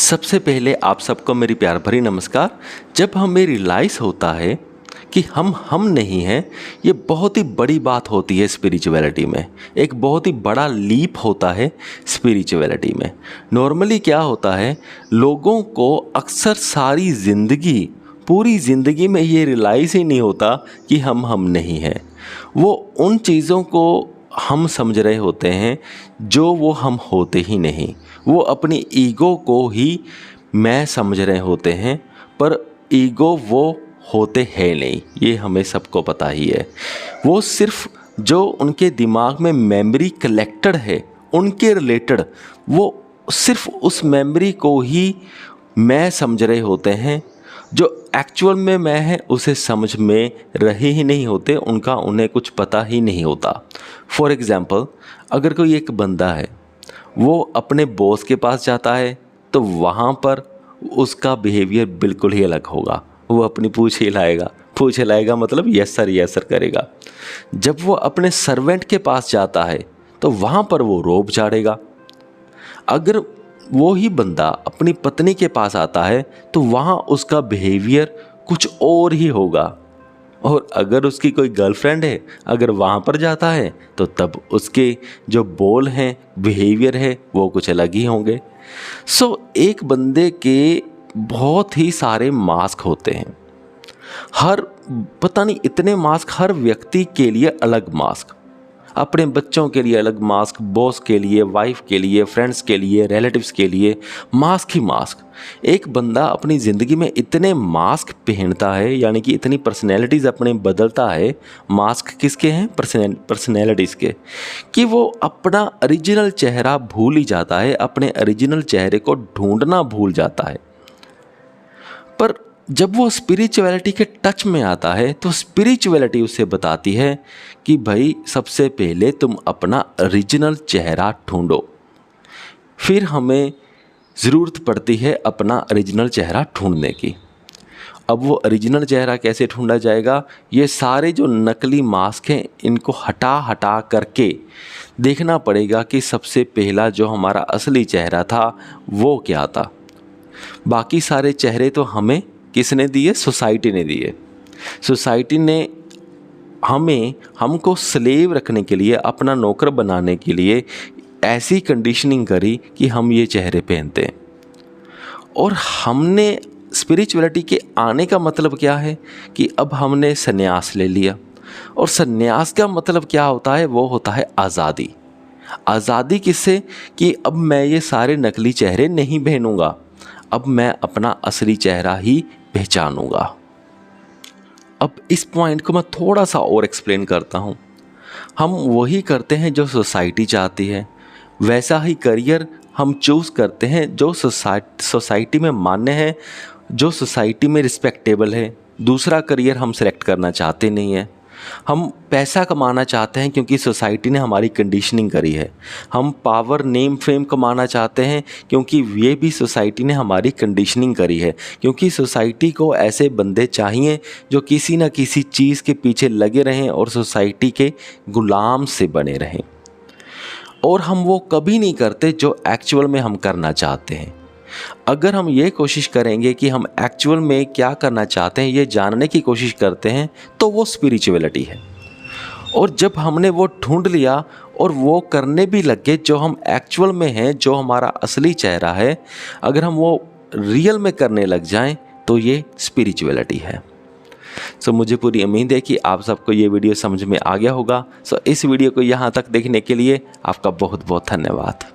सबसे पहले आप सबको मेरी प्यार भरी नमस्कार। जब हमें रियलाइज़ होता है कि हम नहीं हैं, ये बहुत ही बड़ी बात होती है स्पिरिचुअलिटी में। एक बहुत ही बड़ा लीप होता है स्पिरिचुअलिटी में। नॉर्मली क्या होता है, लोगों को अक्सर सारी ज़िंदगी, पूरी ज़िंदगी में ये रियलाइज़ ही नहीं होता कि हम नहीं हैं। वो उन चीज़ों को हम समझ रहे होते हैं जो वो हम होते ही नहीं। वो अपनी ईगो को ही मैं समझ रहे होते हैं, पर ईगो वो होते हैं नहीं, ये हमें सबको पता ही है। वो सिर्फ जो उनके दिमाग में मेमोरी कलेक्टेड है उनके रिलेटेड, वो सिर्फ उस मेमोरी को ही मैं समझ रहे होते हैं। जो एक्चुअल में मैं है उसे समझ में रहे ही नहीं होते, उनका उन्हें कुछ पता ही नहीं होता। फॉर एग्ज़ाम्पल, अगर कोई एक बंदा है, वो अपने बॉस के पास जाता है तो वहाँ पर उसका बिहेवियर बिल्कुल ही अलग होगा। वो अपनी पूँछ हिलाएगा मतलब यस सर करेगा। जब वो अपने सर्वेंट के पास जाता है तो वहाँ पर वो रोब झाड़ेगा। अगर वो ही बंदा अपनी पत्नी के पास आता है तो वहाँ उसका बिहेवियर कुछ और ही होगा। और अगर उसकी कोई गर्लफ्रेंड है, अगर वहाँ पर जाता है तो तब उसके जो बोल हैं, बिहेवियर है, वो कुछ अलग ही होंगे। एक बंदे के बहुत ही सारे मास्क होते हैं। पता नहीं इतने मास्क, हर व्यक्ति के लिए अलग मास्क। अपने बच्चों के लिए अलग मास्क, बॉस के लिए, वाइफ के लिए, फ्रेंड्स के लिए, रिलेटिव्स के लिए, मास्क ही मास्क। एक बंदा अपनी ज़िंदगी में इतने मास्क पहनता है, यानी कि इतनी पर्सनैलिटीज़ अपने बदलता है। मास्क किसके हैं? पर्सनैलिटीज़ के, कि वो अपना ओरिजिनल चेहरा भूल ही जाता है, अपने ओरिजिनल चेहरे को ढूंढना भूल जाता है। पर जब वो स्पिरिचुअलिटी के टच में आता है तो स्पिरिचुअलिटी उसे बताती है कि भाई सबसे पहले तुम अपना ओरिजिनल चेहरा ढूंढो। फिर हमें ज़रूरत पड़ती है अपना ओरिजिनल चेहरा ढूंढने की। अब वो ओरिजिनल चेहरा कैसे ढूंढा जाएगा? ये सारे जो नकली मास्क हैं इनको हटा करके देखना पड़ेगा कि सबसे पहला जो हमारा असली चेहरा था वो क्या था। बाकी सारे चेहरे तो हमें किसने दिए? सोसाइटी ने दिए। सोसाइटी ने हमको स्लेव रखने के लिए, अपना नौकर बनाने के लिए ऐसी कंडीशनिंग करी कि हम ये चेहरे पहनते हैं। और हमने स्पिरिचुअलिटी के आने का मतलब क्या है कि अब हमने संन्यास ले लिया। और संन्यास का मतलब क्या होता है? वो होता है आज़ादी। आज़ादी किससे? कि अब मैं ये सारे नकली चेहरे नहीं पहनूंगा, अब मैं अपना असली चेहरा ही पहचानूंगा। अब इस पॉइंट को मैं थोड़ा सा और एक्सप्लेन करता हूँ। हम वही करते हैं जो सोसाइटी चाहती है, वैसा ही करियर हम चूज़ करते हैं जो सोसाइटी में मान्य है, जो सोसाइटी में रिस्पेक्टेबल है। दूसरा करियर हम सेलेक्ट करना चाहते नहीं हैं। हम पैसा कमाना चाहते हैं क्योंकि सोसाइटी ने हमारी कंडीशनिंग करी है। हम पावर, नेम, फेम कमाना चाहते हैं क्योंकि ये भी सोसाइटी ने हमारी कंडीशनिंग करी है। क्योंकि सोसाइटी को ऐसे बंदे चाहिए जो किसी न किसी चीज़ के पीछे लगे रहें और सोसाइटी के गुलाम से बने रहें। और हम वो कभी नहीं करते जो एक्चुअल में हम करना चाहते हैं। अगर हम ये कोशिश करेंगे कि हम एक्चुअल में क्या करना चाहते हैं, ये जानने की कोशिश करते हैं, तो वो स्पिरिचुअलिटी है। और जब हमने वो ढूंढ लिया और वो करने भी लग गए जो हम एक्चुअल में हैं, जो हमारा असली चेहरा है, अगर हम वो रियल में करने लग जाएं तो ये स्पिरिचुअलिटी है। मुझे पूरी उम्मीद है कि आप सबको ये वीडियो समझ में आ गया होगा। इस वीडियो को यहाँ तक देखने के लिए आपका बहुत बहुत धन्यवाद।